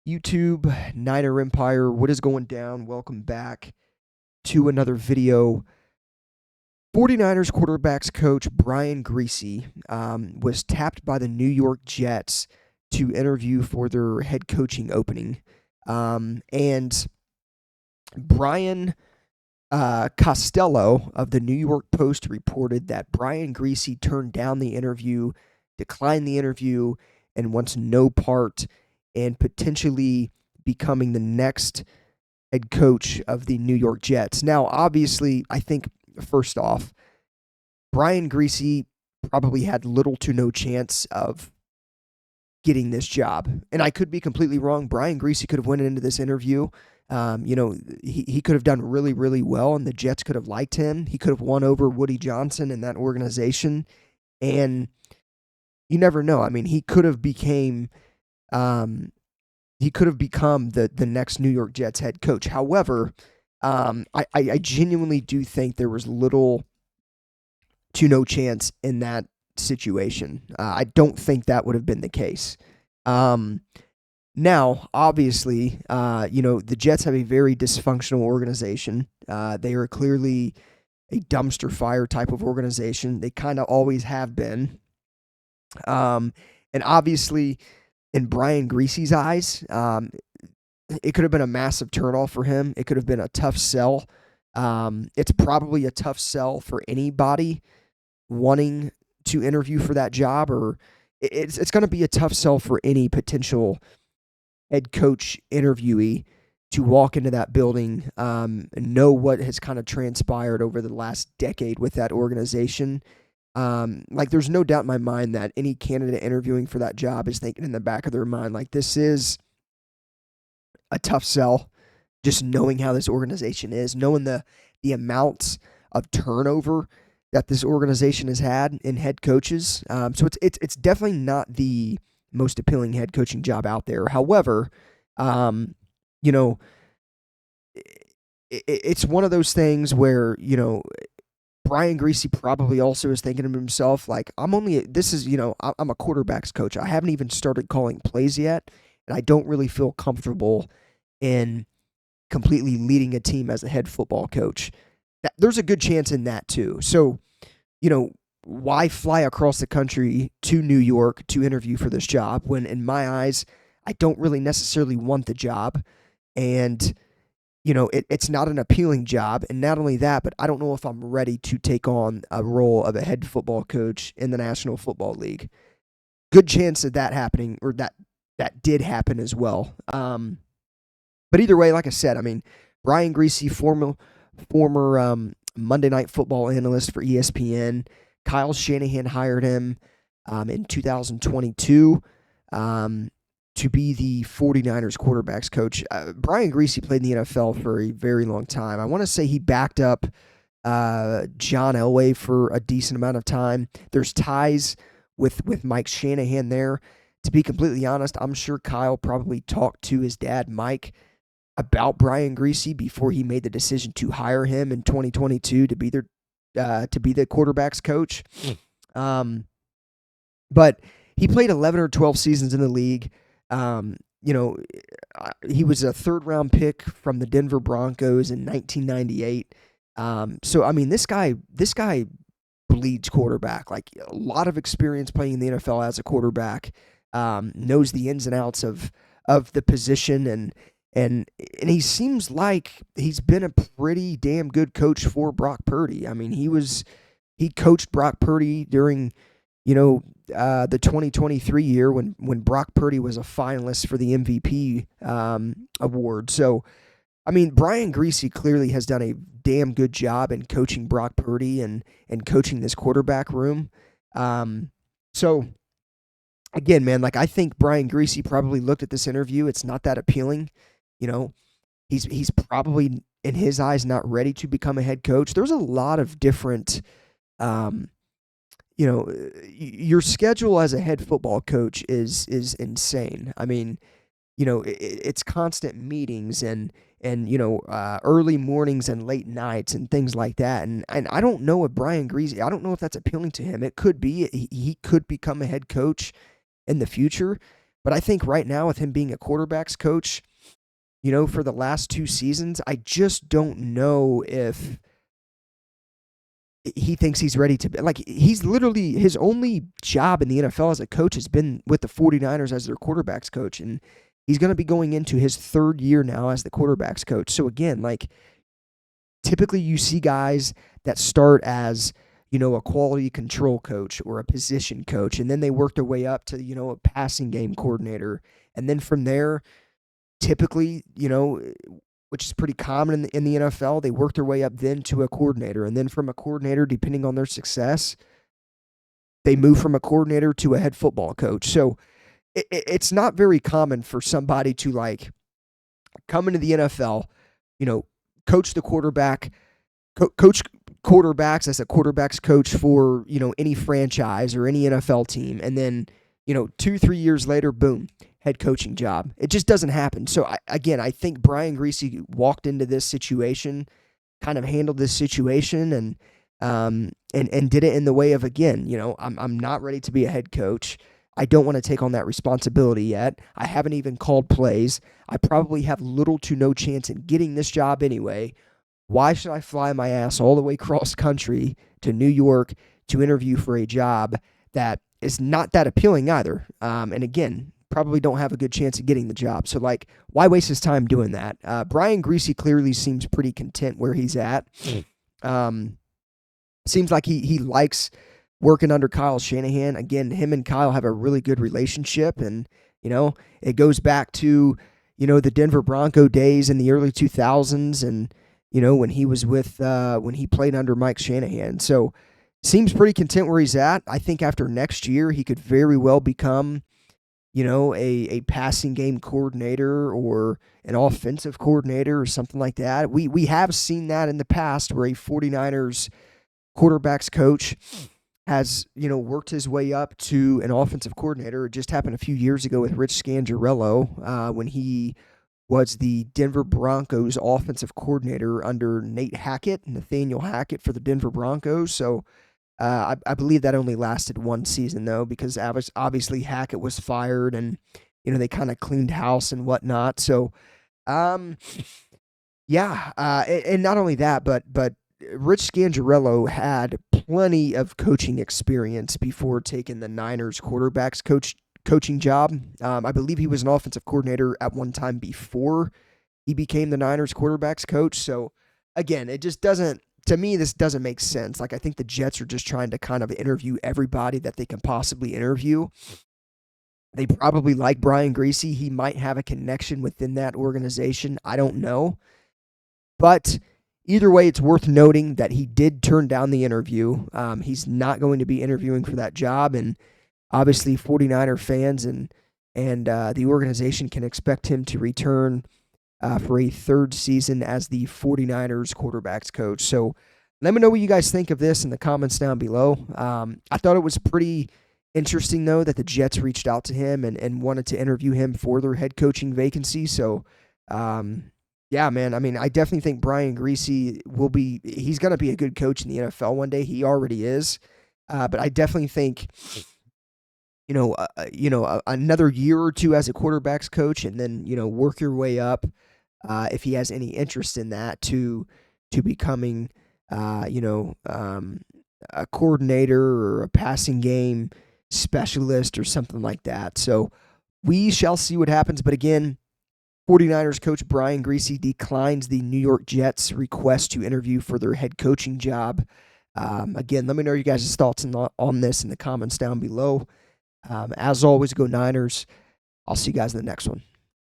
YouTube, Niner Empire, what is going down? Welcome back to another video. 49ers quarterbacks coach Brian Griese was tapped by the New York Jets to interview for their head coaching opening. And Brian Costello of the New York Post reported that Brian Griese turned down the interview, declined the interview, and wants no part in potentially becoming the next head coach of the New York Jets. Now, obviously, I think first off, Brian Griese probably had little to no chance of getting this job. And I could be completely wrong. Brian Griese could have went into this interview. He could have done really, really well, and the Jets could have liked him. He could have won over Woody Johnson and that organization. And you never know. I mean, he could have become the next New York Jets head coach. However, I genuinely do think there was little to no chance in that situation. I don't think that would have been the case. Now, obviously, the Jets have a very dysfunctional organization. They are clearly a dumpster fire type of organization. They kind of always have been. And obviously, in Brian Griese's eyes, it could have been a massive turnoff for him. It could have been a tough sell. It's probably a tough sell for anybody wanting to interview for that job, or it's going to be a tough sell for any potential head coach interviewee to walk into that building and know what has kind of transpired over the last decade with that organization. There's no doubt in my mind that any candidate interviewing for that job is thinking in the back of their mind, like, this is a tough sell, just knowing how this organization is, knowing the amounts of turnover that this organization has had in head coaches. So it's definitely not the most appealing head coaching job out there. However, it's one of those things where, Brian Griese probably also is thinking to himself, like, I'm a quarterback's coach. I haven't even started calling plays yet, and I don't really feel comfortable in completely leading a team as a head football coach. There's a good chance in that too. So, why fly across the country to New York to interview for this job when, in my eyes, I don't really necessarily want the job, and it's not an appealing job. And not only that, but I don't know if I'm ready to take on a role of a head football coach in the National Football League. Good chance of that happening, or that did happen as well. But either way, like I said, I mean, Brian Griese, former Monday Night Football analyst for ESPN. Kyle Shanahan hired him in 2022 to be the 49ers quarterbacks coach. Brian Griese played in the NFL for a very long time. I want to say he backed up John Elway for a decent amount of time. There's ties with Mike Shanahan there. To be completely honest, I'm sure Kyle probably talked to his dad, Mike, about Brian Griese before he made the decision to hire him in 2022 to be the quarterback's coach. But he played 11 or 12 seasons in the league. He was a third-round pick from the Denver Broncos in 1998. So I mean, this guy bleeds quarterback. Like, a lot of experience playing in the NFL as a quarterback. Knows the ins and outs of the position, and he seems like he's been a pretty damn good coach for Brock Purdy. I mean, he coached Brock Purdy during, the 2023 year when Brock Purdy was a finalist for the MVP award. So, I mean, Brian Griese clearly has done a damn good job in coaching Brock Purdy and coaching this quarterback room. So, again, man, like, I think Brian Griese probably looked at this interview. It's not that appealing. He's probably, in his eyes, not ready to become a head coach. There's a lot of different, your schedule as a head football coach is insane. I mean, it's constant meetings and early mornings and late nights and things like that. And I don't know if Brian Griese, I don't know if that's appealing to him. It could be. He could become a head coach in the future. But I think right now, with him being a quarterback's coach, for the last 2 seasons, I just don't know if he thinks he's ready to be. Like, he's literally, his only job in the NFL as a coach has been with the 49ers as their quarterback's coach. And he's going to be going into his 3rd year now as the quarterback's coach. So again, like, typically you see guys that start as, a quality control coach or a position coach, and then they work their way up to, a passing game coordinator. And then from there, typically, which is pretty common in the NFL, they work their way up then to a coordinator. And then from a coordinator, depending on their success, they move from a coordinator to a head football coach. So it's not very common for somebody to, like, come into the NFL, coach the quarterback, coach quarterbacks as a quarterback's coach for, any franchise or any NFL team. And then, 2-3 years later, boom, head coaching job. It just doesn't happen. So I think Brian Griese walked into this situation, kind of handled this situation, and did it in the way of, again, I'm not ready to be a head coach. I don't want to take on that responsibility yet. I haven't even called plays. I probably have little to no chance in getting this job anyway. Why should I fly my ass all the way cross country to New York to interview for a job that is not that appealing either? And again, probably don't have a good chance of getting the job. So, like, why waste his time doing that? Brian Griese clearly seems pretty content where he's at. Seems like he likes working under Kyle Shanahan. Again, him and Kyle have a really good relationship, and, it goes back to, the Denver Bronco days in the early 2000s, and, when he was when he played under Mike Shanahan. So, seems pretty content where he's at. I think after next year, he could very well become, a passing game coordinator or an offensive coordinator or something like that. We have seen that in the past where a 49ers quarterback's coach has, worked his way up to an offensive coordinator. It just happened a few years ago with Rich Scangarello when he was the Denver Broncos offensive coordinator under Nathaniel Hackett for the Denver Broncos. So I believe that only lasted 1 season, though, because obviously Hackett was fired and, they kind of cleaned house and whatnot. So, yeah. And not only that, but Rich Scangarello had plenty of coaching experience before taking the Niners quarterbacks coaching job. I believe he was an offensive coordinator at one time before he became the Niners quarterbacks coach. So, again, it just doesn't, to me, this doesn't make sense. Like, I think the Jets are just trying to kind of interview everybody that they can possibly interview. They probably like Brian Griese. He might have a connection within that organization. I don't know. But either way, it's worth noting that he did turn down the interview. He's not going to be interviewing for that job. And obviously, 49er fans and the organization can expect him to return for a 3rd season as the 49ers quarterbacks coach. So let me know what you guys think of this in the comments down below. I thought it was pretty interesting, though, that the Jets reached out to him and wanted to interview him for their head coaching vacancy. So, yeah, man, I mean, I definitely think Brian Griese he's going to be a good coach in the NFL one day. He already is. But I definitely think, another year or two as a quarterback's coach, and then, work your way up, if he has any interest in that, to becoming, a coordinator or a passing game specialist or something like that. So we shall see what happens. But again, 49ers coach Brian Griese declines the New York Jets' request to interview for their head coaching job. Again, let me know your guys' thoughts on this in the comments down below. As always, go Niners. I'll see you guys in the next one.